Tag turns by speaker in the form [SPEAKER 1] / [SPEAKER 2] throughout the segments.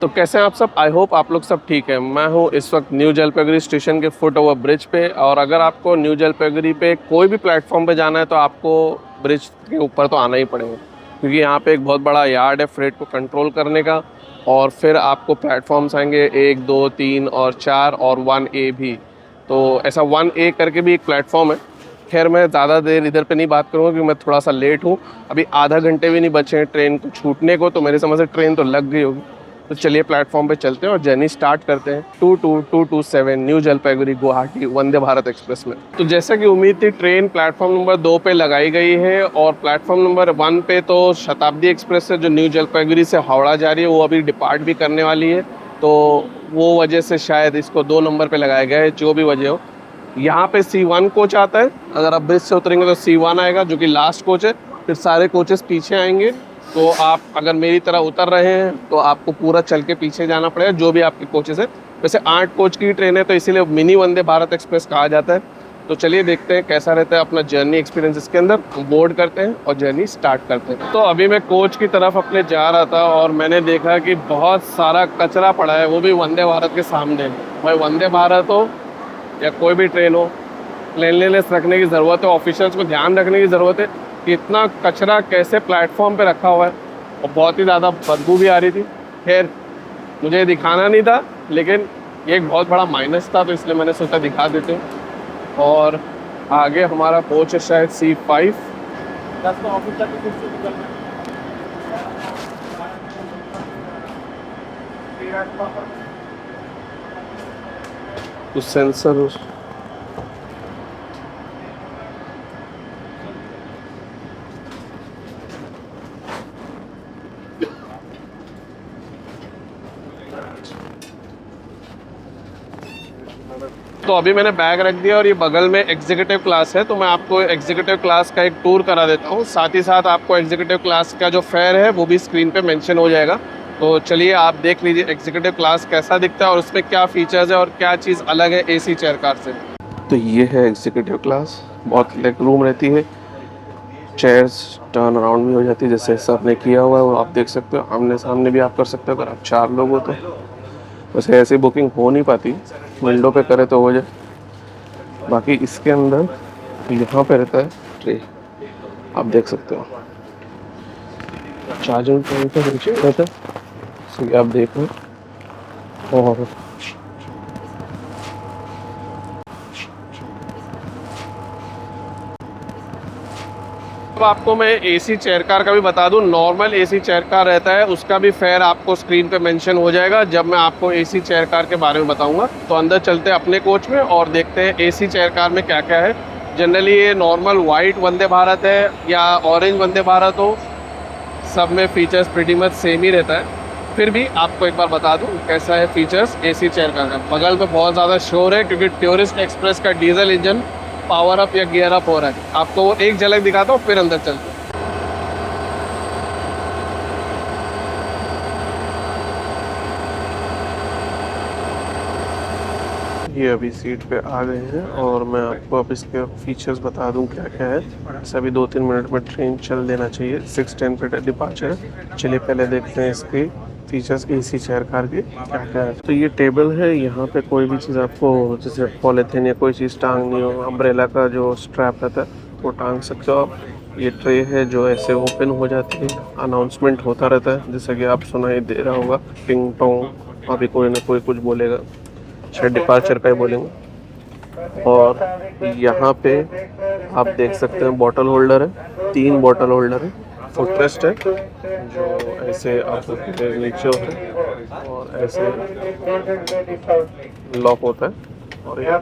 [SPEAKER 1] तो कैसे हैं आप सब। आई होप आप लोग सब ठीक है। मैं हूं इस वक्त न्यू जलपाईगुड़ी स्टेशन के फुट ओवर ब्रिज पे, और अगर आपको न्यू जलपाईगुड़ी पे कोई भी प्लेटफॉर्म पे जाना है तो आपको ब्रिज के ऊपर तो आना ही पड़ेगा, क्योंकि यहाँ पे एक बहुत बड़ा यार्ड है फ्रेट को कंट्रोल करने का। और फिर आपको प्लेटफॉर्म्स आएंगे 1, 2, 3 और 4 और 1A भी। तो ऐसा 1A करके भी एक प्लेटफॉर्म है। खैर मैं ज़्यादा देर इधर पे नहीं बात करूँगा क्योंकि मैं थोड़ा सा लेट हूँ। अभी आधा घंटे भी नहीं बचे हैं ट्रेन को छूटने को, तो मेरे समझ से ट्रेन तो लग गई होगी। तो चलिए प्लेटफॉर्म पे चलते हैं और जर्नी स्टार्ट करते हैं 22227 न्यू जलपाईगुड़ी गुवाहाटी वंदे भारत एक्सप्रेस में। तो जैसा कि उम्मीद थी, ट्रेन प्लेटफॉर्म नंबर 2 पे लगाई गई है, और प्लेटफॉर्म नंबर 1 पे तो शताब्दी एक्सप्रेस है जो न्यू जलपाईगुड़ी से हावड़ा जा रही है, वो अभी डिपार्ट भी करने वाली है। तो वो वजह से शायद इसको 2 नंबर पे लगाया गया है, जो भी वजह हो। यहाँ पे C1 कोच आता है। अगर आप ब्रिज से उतरेंगे तो C1 आएगा जो कि लास्ट कोच है। फिर सारे कोचेस पीछे आएंगे। तो आप अगर मेरी तरह उतर रहे हैं तो आपको पूरा चल के पीछे जाना पड़ेगा, जो भी आपके कोचेस है। वैसे 8 कोच की ट्रेन है तो इसीलिए मिनी वंदे भारत एक्सप्रेस कहा जाता है। तो चलिए देखते हैं कैसा रहता है अपना जर्नी एक्सपीरियंस इसके अंदर। बोर्ड करते हैं और जर्नी स्टार्ट करते हैं। तो अभी मैं कोच की तरफ अपने जा रहा था और मैंने देखा कि बहुत सारा कचरा पड़ा है, वो भी वंदे भारत के सामने। भाई वंदे भारत हो या कोई भी ट्रेन हो, क्लीनलीनेस रखने की ज़रूरत है, ऑफिशियल्स को ध्यान रखने की ज़रूरत है कि इतना कचरा कैसे प्लेटफॉर्म पे रखा हुआ है, और बहुत ही ज़्यादा बदबू भी आ रही थी। खैर मुझे दिखाना नहीं था, लेकिन ये एक बहुत बड़ा माइनस था, तो इसलिए मैंने सोचा दिखा देते हैं। और आगे हमारा कोच है शायद C5। कुछ सेंसर तो अभी मैंने बैग रख दिया, और ये बगल में एग्जीक्यूटिव क्लास है, तो मैं आपको एग्जीक्यूटिव क्लास का एक टूर करा देता हूँ। साथ ही साथ आपको एग्जीक्यूटिव क्लास का जो फेयर है वो भी स्क्रीन पे मेंशन हो जाएगा। तो चलिए आप देख लीजिए एग्जीक्यूटिव क्लास कैसा दिखता है और उसमें क्या फीचर्स है और क्या चीज़ अलग है AC चेयर कार से। तो ये है एग्जीक्यूटिव क्लास। बहुत लेग रूम रहती है, चेयर्स टर्न अराउंड भी हो जाती है, जैसे सर ने किया हुआ है वो आप देख सकते हो। आमने सामने भी आप कर सकते हो अगर आप 4 लोग हो तो। वैसे ऐसी बुकिंग हो नहीं पाती, विंडो पे करे तो हो जाए। बाकी इसके अंदर यहाँ पे रहता है ट्रे, आप देख सकते हो। चार्जिंग पॉइंट पे नीचे रहता है, ये आप देख लो। और अब आपको मैं AC चेयर कार का भी बता दूं। नॉर्मल AC चेयर कार रहता है, उसका भी फेयर आपको स्क्रीन पे मेंशन हो जाएगा जब मैं आपको AC चेयर कार के बारे में बताऊंगा। तो अंदर चलते हैं अपने कोच में और देखते हैं AC चेयर कार में क्या क्या है। जनरली ये नॉर्मल वाइट वंदे भारत है या ऑरेंज वंदे भारत हो, सब में फीचर्स प्रीटी मच सेम ही रहता है। फिर भी आपको एक बार बता दूं कैसा है फीचर्स AC चेयर कार का। बगल पे बहुत ज़्यादा शोर है क्योंकि टूरिस्ट एक्सप्रेस का डीजल इंजन पावर अप या गियर अप हो रहा है। आपको वो एक झलक दिखाता हूँ, फिर अंदर चलते हैं। ये अभी सीट पे आ गए हैं और मैं आपको अब इसके फीचर्स बता दूं क्या क्या है। ऐसा अभी 2-3 मिनट में ट्रेन चल देना चाहिए। 6:10 पे डिपार्चर है। चलिए पहले देखते हैं इसके फीचर्स AC चेयर कार के क्या क्या है। तो ये टेबल है, यहाँ पे कोई भी चीज़ आपको जैसे पॉलीथीन या कोई चीज़ टांगनी हो, अम्ब्रेला का जो स्ट्रैप रहता है वो टांग सकते हो आप। ये ट्रे है जो ऐसे ओपन हो जाती है, अनाउंसमेंट होता रहता है जैसा कि आप सुनाई दे रहा होगा, टिंग टोंग। अभी कोई ना कोई कुछ बोलेगा, शायद डिपार्चर का ही बोलेंगे। और यहाँ पे आप देख सकते हैं बॉटल होल्डर है, 3 बॉटल होल्डर है। फुटरेस्ट है जो ऐसे आपको नीचे होता है और ऐसे लॉक होता है, और ये और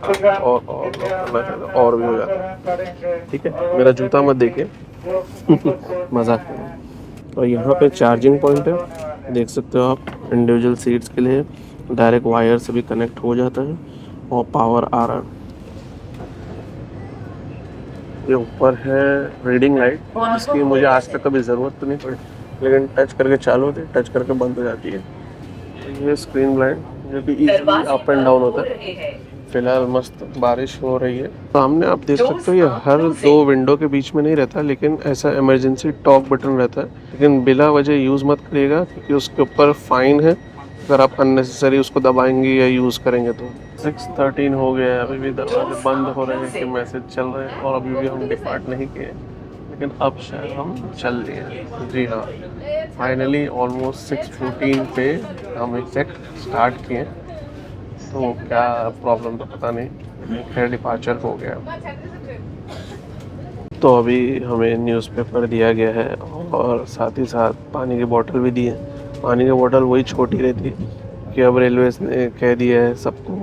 [SPEAKER 1] लॉक करना चाहता है और भी हो जाता है। ठीक है, मेरा जूता मत देखिए मजाक करो। और यहाँ पे चार्जिंग पॉइंट है, देख सकते हो आप। इंडिविजुअल सीट्स के लिए डायरेक्ट वायर से भी कनेक्ट हो जाता है और पावर आ रहा है। ये ऊपर है रीडिंग लाइट, इसकी मुझे आज तक कभी ज़रूरत तो नहीं पड़ी, लेकिन टच करके चालू होती है, टच करके बंद हो जाती है। ये स्क्रीन ब्लाइंड जो कि इजीली अप एंड डाउन होता है। फिलहाल मस्त बारिश हो रही है। सामने आप देख सकते हो ये हर 2 विंडो के बीच में नहीं रहता, लेकिन ऐसा इमरजेंसी टॉक बटन रहता है। लेकिन बिला वजह यूज़ मत करिएगा क्योंकि उसके ऊपर फाइन है अगर आप अननेसेसरी उसको दबाएंगे या यूज़ करेंगे तो। 6:13 हो गया है, अभी भी दरवाजे बंद हो रहे हैं कि मैसेज चल रहे हैं और अभी भी हम डिपार्ट नहीं किए, लेकिन अब शायद हम चल लिए। जी हाँ, फाइनली ऑलमोस्ट 6:14 पे हम एग्जैक्ट स्टार्ट किए, तो क्या प्रॉब्लम तो पता नहीं, खैर डिपार्चर हो गया। तो अभी हमें न्यूज़पेपर दिया गया है और साथ ही साथ पानी की बोतल भी दी है। पानी की बोतल वही छोटी रहती है कि अब रेलवेज ने कह दिया है सबको,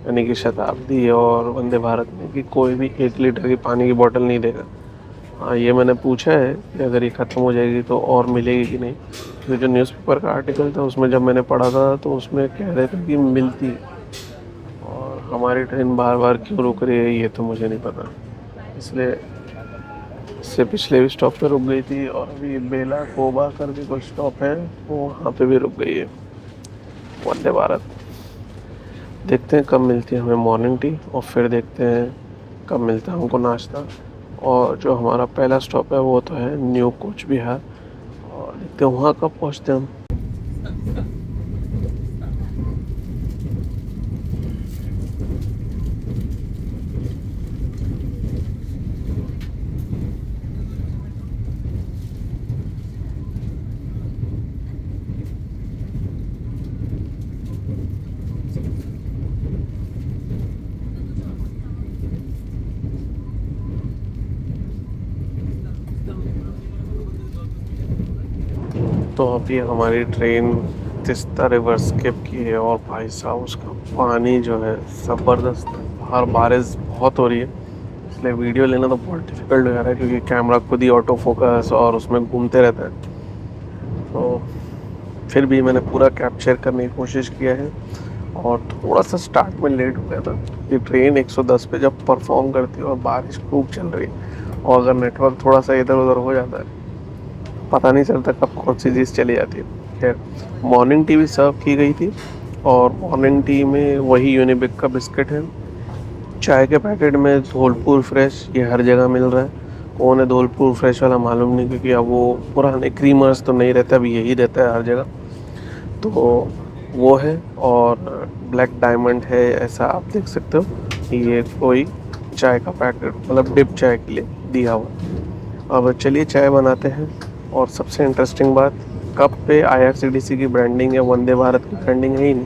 [SPEAKER 1] यानी कि शताब्दी और वंदे भारत में, कि कोई भी 1 लीटर की पानी की बोतल नहीं देगा। हाँ, ये मैंने पूछा है कि अगर ये ख़त्म हो जाएगी तो और मिलेगी कि नहीं, क्योंकि जो न्यूज़पेपर का आर्टिकल था उसमें जब मैंने पढ़ा था तो उसमें कह रहे थे कि मिलती है, और हमारी ट्रेन बार बार क्यों रुक रही है ये तो मुझे नहीं पता। इसलिए इससे पिछले भी स्टॉप पे रुक गई थी, और अभी बेला कोबा करके कोई स्टॉप है, वो वहाँ पे भी रुक गई है वंदे भारत। देखते हैं कब मिलती है हमें मॉर्निंग टी, और फिर देखते हैं कब मिलता है हमको नाश्ता। और जो हमारा पहला स्टॉप है वो तो है न्यू कोच बिहार, और देखते हैं वहाँ कब पहुँचते हैं हम। तो अभी हमारी ट्रेन तिस्ता रिवर स्किप की है, और भाई साहब उसका पानी जो है ज़बरदस्त, बाहर बारिश बहुत हो रही है, इसलिए वीडियो लेना तो बहुत डिफ़िकल्ट हो जा रहा है, क्योंकि कैमरा खुद ही ऑटो फोकस और उसमें घूमते रहता है। तो फिर भी मैंने पूरा कैप्चर करने की कोशिश किया है, और थोड़ा सा स्टार्ट में लेट हो गया था। ये ट्रेन 110 पे जब परफॉर्म करती है और बारिश खूब चल रही है, और अगर नेटवर्क थोड़ा सा इधर उधर हो जाता है, पता नहीं चलता कब कौन सी चीज़ चली जाती है। खैर, मॉर्निंग टी भी सर्व की गई थी, और मॉर्निंग टी में वही यूनिबिक का बिस्किट है। चाय के पैकेट में धौलपुर फ्रेश ये हर जगह मिल रहा है। कौन है धौलपुर फ्रेश वाला मालूम नहीं, क्योंकि अब वो पुराने क्रीमर्स तो नहीं रहता, अभी यही रहता है हर जगह। तो वो है, और ब्लैक डायमंड है, ऐसा आप देख सकते हो। ये कोई चाय का पैकेट, मतलब डिप चाय के लिए दिया हुआ। अब चलिए चाय बनाते हैं। और सबसे इंटरेस्टिंग बात, कप पे IRCTC की ब्रांडिंग है, वंदे भारत की ब्रांडिंग है ही नहीं,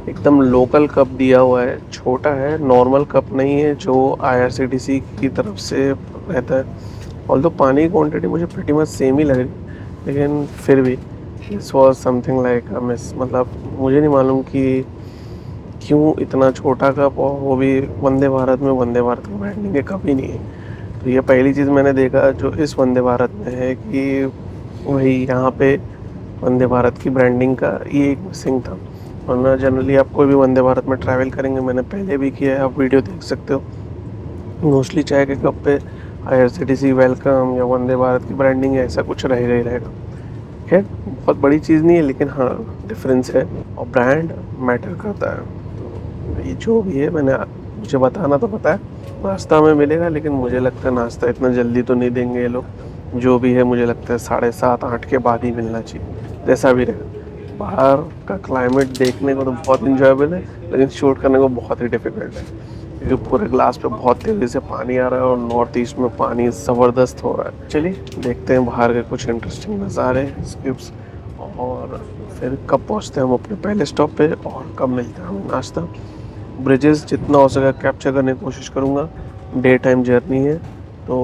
[SPEAKER 1] एकदम लोकल कप दिया हुआ है। छोटा है, नॉर्मल कप नहीं है जो IRCTC की तरफ से रहता है। ऑल्दो पानी की क्वांटिटी मुझे प्रीटी मच सेम ही लग रही, लेकिन फिर भी this was something like a miss. मतलब मुझे नहीं मालूम कि क्यों इतना छोटा कप, और वो भी वंदे भारत में, वंदे भारत की ब्रांडिंग के कप ही नहीं है। तो ये पहली चीज़ मैंने देखा जो इस वंदे भारत में है, कि वही यहाँ पे वंदे भारत की ब्रांडिंग का ये एक मिसिंग था। वरना जनरली आप कोई भी वंदे भारत में ट्रैवल करेंगे, मैंने पहले भी किया है, आप वीडियो देख सकते हो, मोस्टली चाय के कप पे IRCTC वेलकम या वंदे भारत की ब्रांडिंग है, ऐसा कुछ रहेगा ही रहेगा। खैर, बहुत बड़ी चीज़ नहीं है, लेकिन हाँ डिफरेंस है, और ब्रांड मैटर करता है। तो ये जो भी है, मुझे बताना तो पता है नाश्ता में मिलेगा, लेकिन मुझे लगता है नाश्ता इतना जल्दी तो नहीं देंगे ये लोग। जो भी है मुझे लगता है 7:30-8 के बाद ही मिलना चाहिए, जैसा भी रहेगा। बाहर का क्लाइमेट देखने को तो बहुत इंजॉयबल है, लेकिन शूट करने को बहुत ही डिफिकल्ट है, क्योंकि पूरे ग्लास पे बहुत तेज़ी से पानी आ रहा है, और नॉर्थ ईस्ट में पानी ज़बरदस्त हो रहा है। चलिए देखते हैं बाहर के कुछ इंटरेस्टिंग नज़ारे, स्किप्स, और फिर कब पहुंचते हैं हम अपने पहले स्टॉप पे, और कब मिलता है हमें नाश्ता। ब्रिजेस जितना हो सके कैप्चर करने की कोशिश करूँगा। डे टाइम जर्नी है तो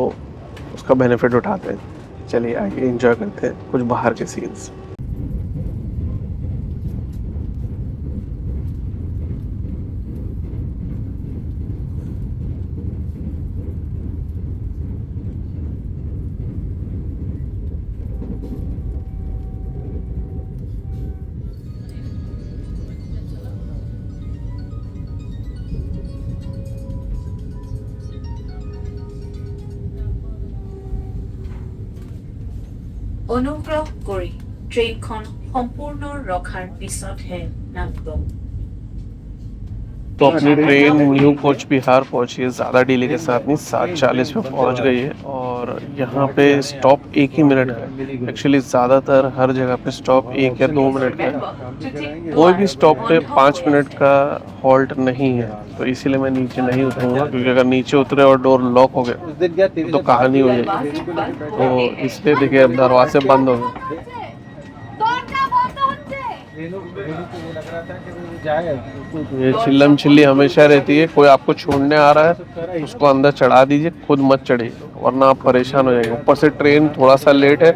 [SPEAKER 1] उसका बेनिफिट उठाते हैं। चलिए आइए एंजॉय करते हैं कुछ बाहर के सीन्स।
[SPEAKER 2] অনুগ্ৰহ কৰি ট্ৰেইনখন সম্পূৰ্ণ ৰখাৰ পিছতহে নামিব।
[SPEAKER 1] तो अपनी ट्रेन न्यू कोच बिहार पहुंची है, ज़्यादा डिले के साथ नहीं, 7:40 पे पहुंच गई है। और यहाँ पे स्टॉप 1 ही मिनट का है। एक्चुअली ज़्यादातर हर जगह पे स्टॉप 1 या 2 मिनट का है। कोई भी स्टॉप पे 5 मिनट का हॉल्ट नहीं है। तो इसीलिए मैं नीचे नहीं उतरूँगा, क्योंकि अगर नीचे उतरे और डोर लॉक हो गए तो कहानी हो जाएगी। तो इसलिए देखिए अब दरवाजे बंद हो गए। ये चिल्लम चिल्ली हमेशा रहती है। कोई आपको छोड़ने आ रहा है उसको अंदर चढ़ा दीजिए, खुद मत चढ़िए, वरना आप परेशान हो जाएंगे। ऊपर से ट्रेन थोड़ा सा लेट है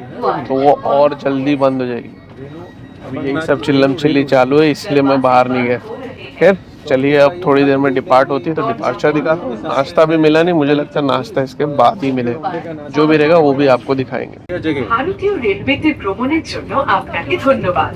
[SPEAKER 1] तो वो और जल्दी बंद हो जाएगी। अभी यही सब चिल्लम चिल्ली चालू है, इसलिए मैं बाहर नहीं गया। खैर चलिए, अब थोड़ी देर में डिपार्ट होती है तो डिपार्चर दिखाता हूँ। नाश्ता भी मिला नहीं, मुझे लगता है नाश्ता इसके बाद ही मिलेगा। जो भी रहेगा वो भी आपको दिखाएंगे।
[SPEAKER 2] ভারতীয় রেলওয়েতে ভ্রমণের জন্য আপনাকে ধন্যবাদ।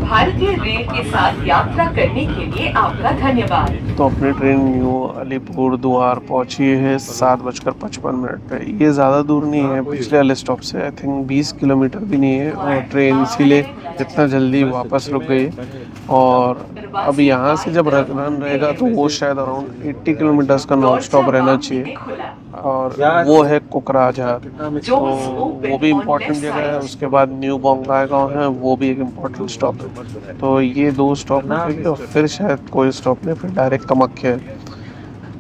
[SPEAKER 2] भारतीय रेल के साथ यात्रा करने के लिए आपका धन्यवाद।
[SPEAKER 1] तो अपनी ट्रेन न्यू अलीपुर द्वार पहुंची है 7:55 पे। ये ज़्यादा दूर नहीं है पिछले वाले स्टॉप से, आई थिंक 20 किलोमीटर भी नहीं है। और ट्रेन इसीलिए इतना जल्दी वापस रुक गई। और अब यहाँ से जब रन रहेगा तो वो शायद अराउंड 80 किलोमीटर्स का नॉन स्टॉप रहना चाहिए। और वो है कोकराझार, तो वो भी इम्पोर्टेंट जगह है। उसके बाद न्यू बोंगाईगांव है, वो भी एक इम्पोर्टेंट स्टॉप है। तो ये 2 स्टॉप रुकेंगे और फिर शायद कोई स्टॉप नहीं, फिर डायरेक्ट कामाख्या है।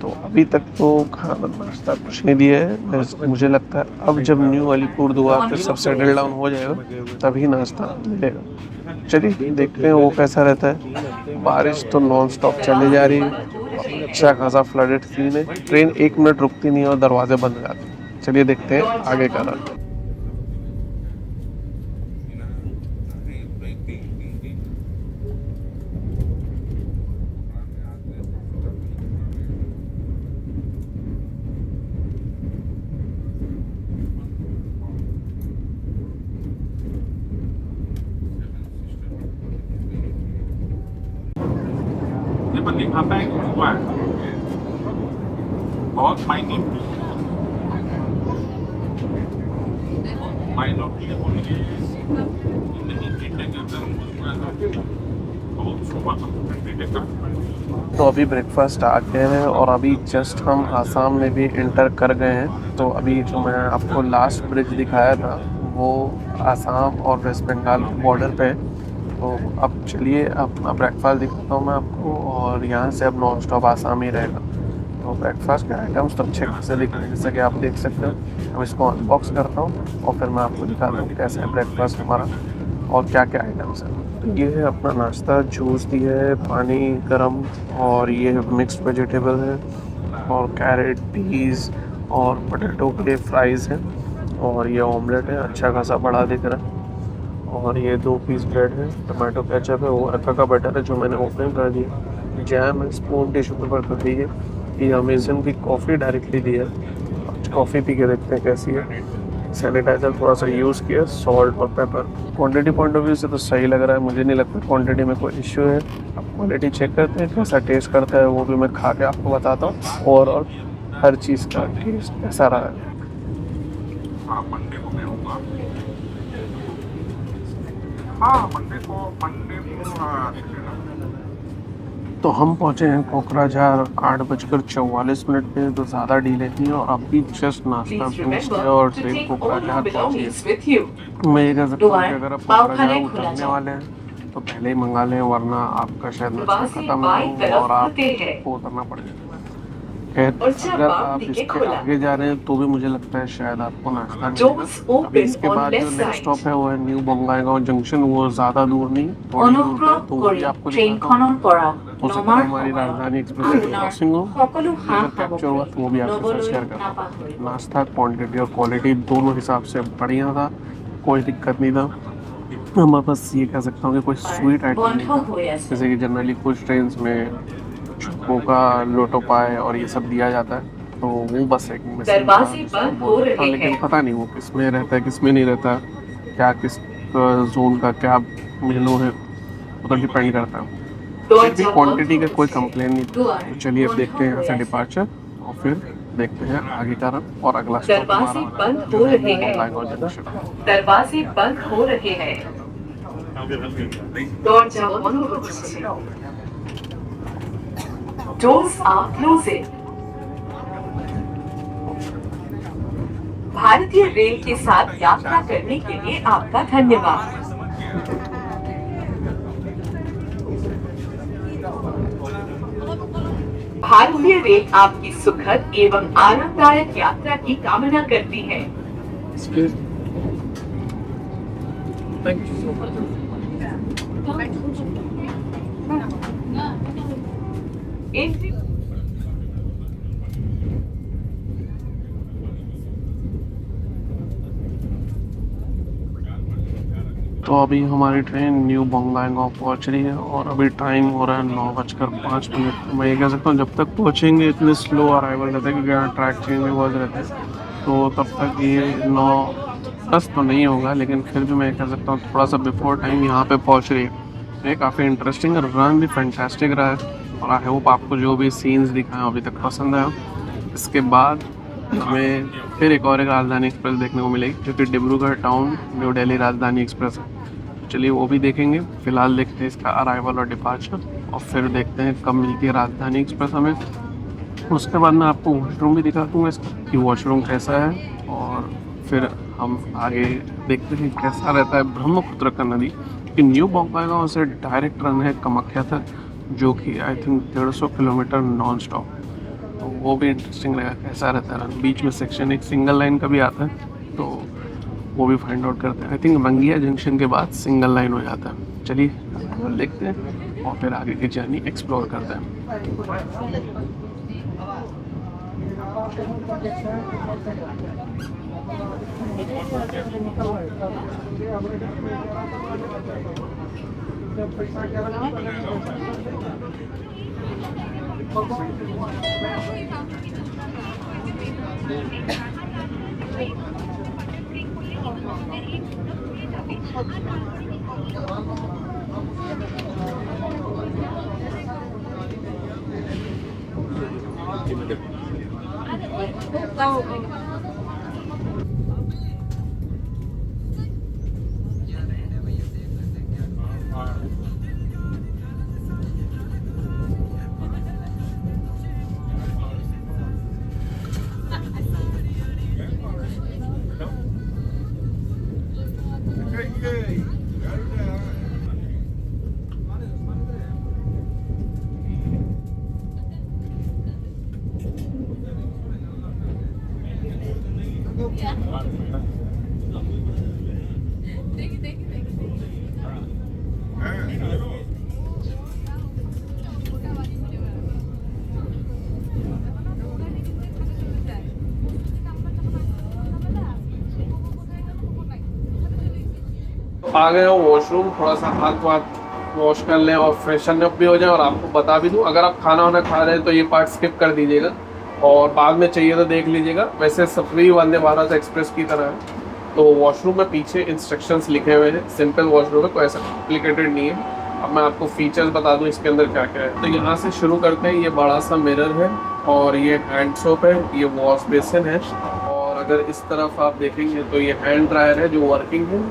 [SPEAKER 1] तो अभी तक तो खाना नाश्ता कुछ नहीं दिया है। मुझे लगता है अब जब न्यू अलीपुर द्वार पे सब सेटल डाउन हो जाएगा तभी नाश्ता मिलेगा। चलिए देखते हैं वो कैसा रहता है। बारिश तो नॉन स्टॉप चली जा रही है, अच्छा खासा फ्लडेड सीन है। ट्रेन 1 मिनट रुकती नहीं है और दरवाजे बंद हो जाते हैं। चलिए देखते हैं आगे का रन।
[SPEAKER 3] पर दिखाता है कि हुआ है बहुत मायने
[SPEAKER 1] तो अभी ब्रेकफास्ट आ गए हैं और अभी जस्ट हम आसाम में भी इंटर कर गए हैं। तो अभी जो मैं आपको लास्ट ब्रिज दिखाया था वो आसाम और वेस्ट बंगाल बॉर्डर पे है। तो अब चलिए अपना ब्रेकफास्ट दिखाता हूँ मैं आपको, और यहाँ से अब नॉन स्टॉप आसाम ही रहेगा। तो ब्रेकफास्ट के आइटम्स तो अच्छे खासे दिख रहे हैं, जैसा कि आप देख सकते हो। अब इसको अनबॉक्स करता हूँ और फिर मैं आपको दिखाता हूँ कैसा है ब्रेकफास्ट हमारा और क्या क्या आइटम्स हैं। तो ये है अपना नाश्ता, जूस दिया है, पानी गरम, और ये मिक्स्ड वेजिटेबल है, और कैरेट, पीस और पोटैटो के फ्राइज़ हैं, और ये ऑमलेट है अच्छा खासा बड़ा दिख रहा है, और ये 2 पीस ब्रेड है, टमाटो केचप है, वो अरका का बटर है जो मैंने ओपन कर दिया, जैम है, स्पून टिश्यू पेपर कर दी है, ये अमेजन की कॉफ़ी डायरेक्टली दी है। कॉफ़ी पी के देखते हैं कैसी है। सैनिटाइज़र थोड़ा सा यूज़ किया, सॉल्ट और paper. Quantity point of view से तो सही लग रहा है, मुझे नहीं लगता क्वांटिटी में कोई इश्यू है। अब क्वालिटी चेक करते हैं कैसा टेस्ट करता है, वो भी मैं खा के आपको बताता हूँ। और हर चीज़ का टेस्ट कैसा रहा है।
[SPEAKER 3] मंडे को मैं होगा। हाँ मंडे को
[SPEAKER 1] तो हम पहुँचे हैं कोकराझार 8:44 पे, तो ज़्यादा डीले नहीं और अभी जस्ट नाश्ता फिनिश किया और ट्रेन कोकराझार पहुँची है। मैं ये कह सकता हूँ कि अगर आप कोकराझार उतरने वाले हैं तो पहले ही मंगा लें, वरना आपका शायद नाश्ता खत्म हो और आपको उतरना पड़ेगा। खैर अगर आप इसके आगे जा रहे हैं तो भी मुझे लगता है शायद आपको नाश्ता मिलेगा। अभी इसके बाद जो नेक्स्ट स्टॉप है वो है न्यू बोंगाईगांव जंक्शन, वो ज़्यादा दूर नहीं, थोड़ी दूर है, तो वो भी आपको दिखाता हूँ। हो सकता है हमारी राजधानी एक्सप्रेस की क्रॉसिंग हो, अगर कैप्चर हुआ तो वो भी आपके साथ शेयर करता हूँ। नाश्ता क्वांटिटी और क्वालिटी दोनों हिसाब से बढ़िया था, कोई दिक्कत नहीं था। मैं बस ये कह सकता हूँ कि कोई स्वीट आइटम नहीं था, जैसे कि जनरली कुछ ट्रेन में पोका, लोटो पाए और ये सब दिया जाता है, तो वो बस एक मिसिंग था। लेकिन पता नहीं वो किस में रहता है किस में नहीं रहता, क्या किस जोन का क्या मेनू है, वो तो डिपेंड करता है।
[SPEAKER 2] तो
[SPEAKER 1] फिर भी क्वांटिटी का कोई कंप्लेन नहीं। तो चलिए अब देखते हैं यहाँ से डिपार्चर और फिर देखते हैं आगे का रन और अगला स्टॉप
[SPEAKER 2] दरवाजे
[SPEAKER 1] हमारा
[SPEAKER 2] बंद हो रहे हैं।
[SPEAKER 1] बोंगाईगांव जंक्शन।
[SPEAKER 2] दरवाजे बंद हो रहे हैं। দরজা বন্ধ হচ্ছে। Doors are closing। भारतीय रेल के साथ यात्रा करने के लिए आपका धन्यवाद। भारतीय रेल आपकी सुखद एवं आरामदायक यात्रा की कामना करती है। Entry-
[SPEAKER 1] तो अभी हमारी ट्रेन न्यू बोंगाईगांव पहुंच रही है और अभी टाइम हो रहा है 9:05। मैं ये कह सकता हूँ जब तक पहुंचेंगे इतने स्लो अराइवल रहता है क्योंकि यहाँ ट्रैक चेंज भी बहुत रहते हैं, तो तब तक ये 9:10 तो नहीं होगा, लेकिन फिर भी मैं कह सकता हूँ थोड़ा सा बिफोर टाइम यहाँ पे पहुँच रही है। ये काफ़ी इंटरेस्टिंग रन भी फैंटास्टिक रहा है और आई होप आपको जो भी सीन्स दिखाएं अभी तक पसंद आया। इसके बाद हमें फिर एक राजधानी एक्सप्रेस देखने को मिलेगी जो कि डिब्रूगढ़ टाउन न्यू दिल्ली राजधानी एक्सप्रेस है। चलिए वो भी देखेंगे। फिलहाल देखते हैं इसका अराइवल और डिपार्चर और फिर देखते हैं कब मिलती है राजधानी एक्सप्रेस हमें। उसके बाद मैं आपको वॉशरूम भी दिखा दूँगा इसका कि वॉशरूम कैसा है और फिर हम आगे देखते हैं कैसा रहता है ब्रह्मपुत्र का नदी कि न्यू बोंगाईगांव से डायरेक्ट रन है कामाख्या तक, जो कि I think 150 kilometre non stop. तो वो भी इंटरेस्टिंग रहेगा कैसा रहता है रन। बीच में सेक्शन एक सिंगल लाइन का भी आता है, तो वो भी फाइंड आउट करते हैं। आई थिंक रंगिया जंक्शन के बाद सिंगल लाइन हो जाता है। चलिए देखते हैं और फिर आगे की जर्नी एक्सप्लोर करते हैं। आ गए हो वॉशरूम, थोड़ा सा हाथ वाथ वॉश कर लें और फ्रेशन अप भी हो जाए। और आपको बता भी दूं, अगर आप खाना वाना खा रहे हैं तो ये पार्ट स्किप कर दीजिएगा और बाद में चाहिए तो देख लीजिएगा। वैसे सफरी वंदे भारत एक्सप्रेस की तरह है। तो वॉशरूम में पीछे इंस्ट्रक्शंस लिखे हुए हैं, सिंपल वॉशरूम है, कोई ऐसा कॉम्प्लिकेटेड नहीं है। अब मैं आपको फीचर्स बता दूं इसके अंदर क्या क्या है। तो यहाँ से शुरू करते हैं। ये बड़ा सा मिरर है और ये हैंड सोप है, ये वॉश बेसिन है और अगर इस तरफ आप देखेंगे तो ये हैंड ड्रायर है जो वर्किंग है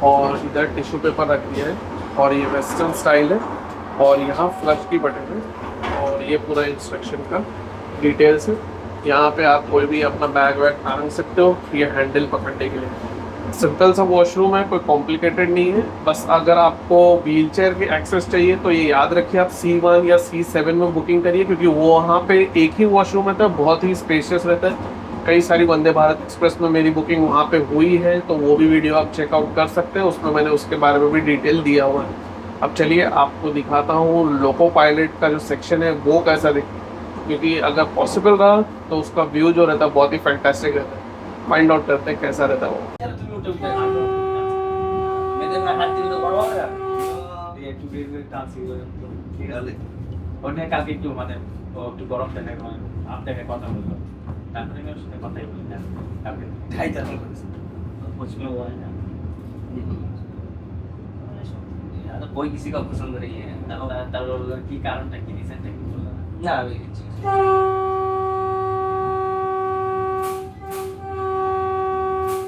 [SPEAKER 1] और इधर टिश्यू पेपर रख दिया है और ये वेस्टर्न स्टाइल है और यहाँ फ्लश की बटन है और ये पूरा इंस्ट्रक्शन का डिटेल्स है। यहाँ पे आप कोई भी अपना बैग वैग टांग सकते हो, ये हैंडल पकड़ने के लिए। सिंपल सा वॉशरूम है, कोई कॉम्प्लिकेटेड नहीं है। बस अगर आपको व्हील चेयर की एक्सेस चाहिए तो ये याद रखिए आप C1 या C7 में बुकिंग करिए, क्योंकि वो वहाँ पे एक ही वॉशरूम रहता है, बहुत ही स्पेशियस रहता है। कई सारी वंदे भारत एक्सप्रेस में मेरी बुकिंग वहाँ पे हुई है, तो वो भी वीडियो आप चेकआउट कर सकते हैं, उसमें मैंने उसके बारे में भी डिटेल दिया हुआ है। अब चलिए आपको दिखाता हूँ लोको पायलट का जो सेक्शन है वो कैसा दिखता है, क्योंकि अगर पॉसिबल रहा तो उसका व्यू जो रहता है बहुत ही फैंटास्टिक रहता है। फाइंड आउट करते हैं कैसा रहता है वो।
[SPEAKER 4] ওটা কালকে একটু মানে একটু গরম তেলে আপনাকে কথা বলবো, তারপরে আমি ওর সাথে কথাই বলি না কালকে খাইতে হবে বুঝলো হয় না।
[SPEAKER 5] कोई किसी का पसंद नहीं है
[SPEAKER 4] তারপর কি কারণটা কি রিসেন্টটা কি বললেন?
[SPEAKER 5] না আমি কিছু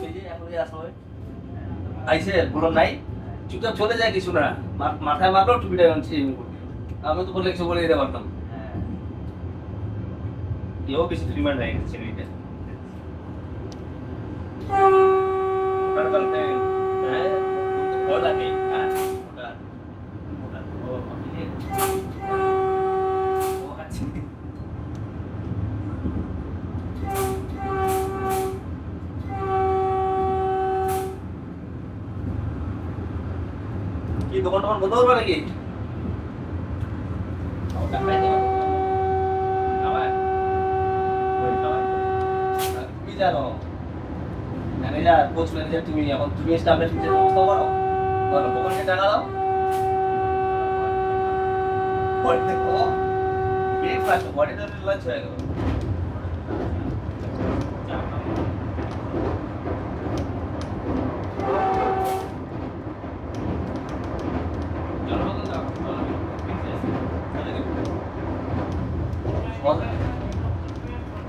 [SPEAKER 5] এই যে এখন এই আসলে আইসে বলো নাই চুপচাপ চলে যায় কিছু না মাথায় মারলো টুপিটা চেঞ্জ করবে আমি তো বলে কিছু বলে দিতে পারতাম এও বেশি ফ্রিমার নাই ছেলেটা ওটার কারণে হ্যাঁ ভালো লাগে হ্যাঁ ওটা ও আচ্ছা কি দোকান টোকান বন্ধ করবে নাকি
[SPEAKER 4] ওটা পাইতে আবার
[SPEAKER 5] তুমি জানো ম্যানেজার কোচ ম্যানেজার তুমি এখন তুমি স্টাফের ফিচার ব্যবস্থা করো বলো পকেটে টাকা দাও পরে দেখো ব্রেকফাস্ট পরে তো লাঞ্চ হয়ে গেল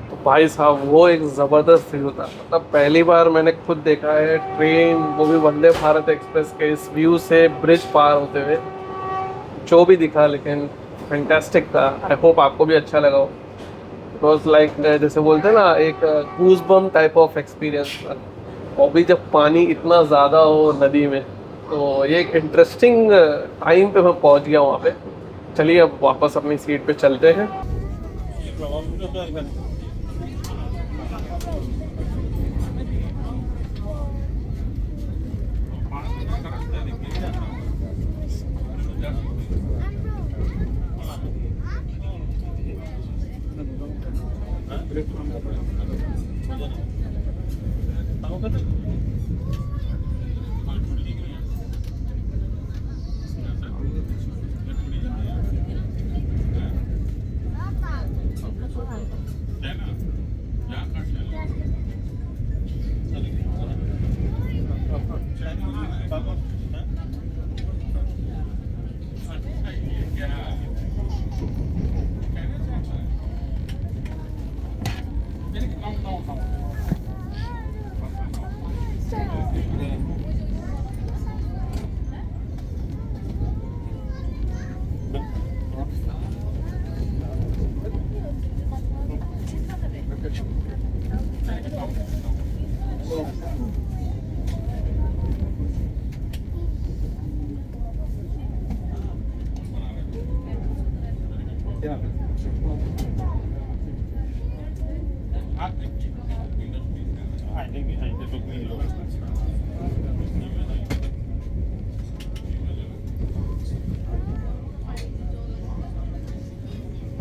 [SPEAKER 1] तो भाई साहब वो एक ज़बरदस्त फील होता है। मतलब पहली बार मैंने खुद देखा है ट्रेन, वो भी वंदे भारत एक्सप्रेस के इस व्यू से ब्रिज पार होते हुए। जो भी दिखा लेकिन फैंटास्टिक था। आई होप आपको भी अच्छा लगा हो। बिकॉज लाइक जैसे बोलते हैं ना, एक गूज बम टाइप ऑफ एक्सपीरियंस था। और भी जब पानी इतना ज़्यादा हो नदी में, तो ये एक इंटरेस्टिंग टाइम पे मैं पहुंच गया वहाँ पे। चलिए अब वापस अपनी सीट पे चलते हैं।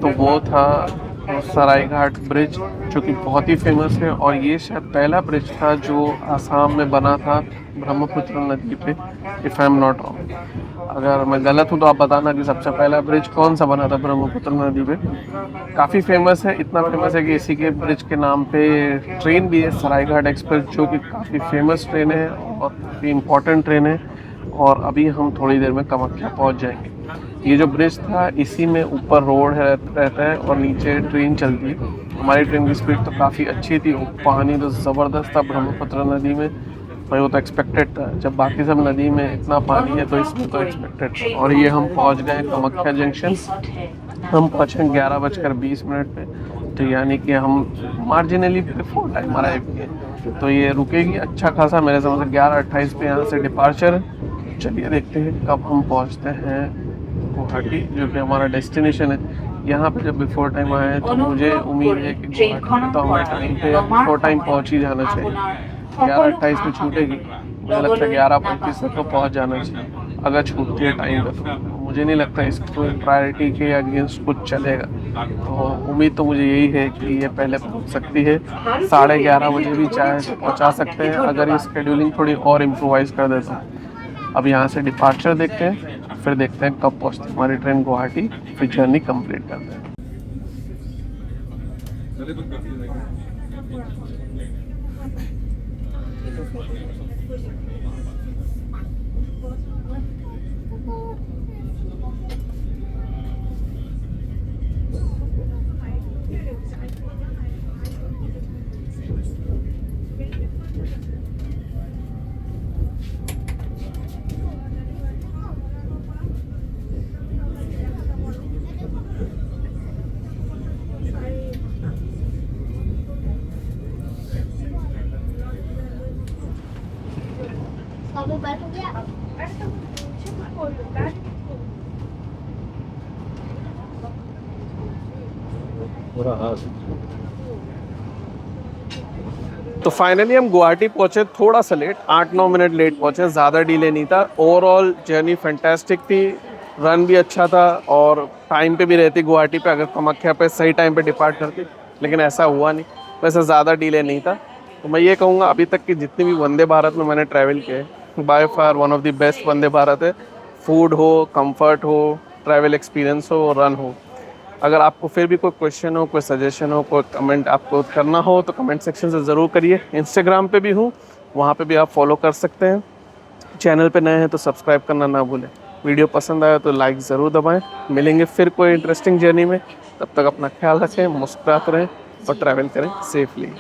[SPEAKER 1] तो वो था सरायघाट ब्रिज, जो कि बहुत ही फेमस है। और ये शायद पहला ब्रिज था जो आसाम में बना था ब्रह्मपुत्र नदी पे, if I am not wrong. अगर मैं गलत हूँ तो आप बताना कि सबसे पहला ब्रिज कौन सा बना था ब्रह्मपुत्र नदी पे। काफ़ी फेमस है, इतना फेमस है कि इसी के ब्रिज के नाम पे ट्रेन भी है, सरायघाट एक्सप्रेस, जो कि काफ़ी फेमस ट्रेन है और काफ़ी इम्पोर्टेंट ट्रेन है। और अभी हम थोड़ी देर में कामाख्या पहुँच जाएंगे। ये जो ब्रिज था, इसी में ऊपर रोड रहता है और नीचे ट्रेन चलती है। हमारी ट्रेन की स्पीड तो काफ़ी अच्छी थी। पानी तो ज़बरदस्त था ब्रह्मपुत्र नदी में, भाई वो तो एक्सपेक्टेड था। जब बाकी सब नदी में इतना पानी है तो इसमें तो एक्सपेक्टेड था। और ये हम पहुंच गए कामाख्या जंक्शन। हम पहुँचे 11:20 पे, तो यानी कि हम मार्जिनली बिफोर टाइम अराइव किए। तो ये रुकेगी अच्छा खासा, मेरे समझ से 11:28 पे यहाँ से डिपार्चर है। चलिए देखते हैं कब हम पहुँचते हैं गुवाहाटी, जो कि हमारा डेस्टिनेशन है। यहाँ पे जब बिफोर टाइम आए हैं तो मुझे उम्मीद है कि गुवाहाटी में तो हमारे टाइम पे बिफोर टाइम पहुँच ही जाना चाहिए। 11:28 पे छूटेगी, मुझे लगता है 11:35 तक तो पहुँच जाना चाहिए अगर छूटती है टाइम पे। तो मुझे नहीं लगता इसको प्रायोरिटी के अगेंस्ट कुछ चलेगा। तो उम्मीद तो मुझे यही है कि ये पहले पहुँच सकती है। 11:30 बजे भी चाहे तो पहुँचा सकते हैं, अगर ये शेड्यूलिंग थोड़ी और इम्प्रोवाइज़ कर देता हूँ। अब यहाँ से डिपार्चर देखते हैं, फिर देखते हैं कब पहुँचती हमारी ट्रेन गुवाहाटी, फिर जर्नी कंप्लीट करते हैं। तो फाइनली हम गुवाहाटी पहुंचे, थोड़ा सा लेट, 8-9 मिनट लेट पहुंचे, ज़्यादा डिले नहीं था। ओवरऑल जर्नी फैंटास्टिक थी, रन भी अच्छा था और टाइम पे भी रहती गुवाहाटी पे, अगर कामाख्या पे सही टाइम पे डिपार्ट करती, लेकिन ऐसा हुआ नहीं। वैसे ज़्यादा डिले नहीं था। तो मैं ये कहूँगा अभी तक की जितनी भी वंदे भारत में मैंने ट्रैवल किए, by far one of the best Vande Bharat है। फूड हो, कंफर्ट हो, ट्रैवल एक्सपीरियंस हो, रन हो। अगर आपको फिर भी कोई क्वेश्चन हो, कोई सजेशन हो, कोई कमेंट आपको करना हो तो कमेंट सेक्शन से ज़रूर करिए। इंस्टाग्राम पे भी हूँ, वहाँ पे भी आप फॉलो कर सकते हैं। चैनल पे नए हैं तो सब्सक्राइब करना ना भूलें। वीडियो पसंद आया तो लाइक ज़रूर दबाएं। मिलेंगे फिर कोई इंटरेस्टिंग जर्नी में, तब तक अपना ख्याल रखें, मुस्कुराते रहें और ट्रैवल करें सेफली।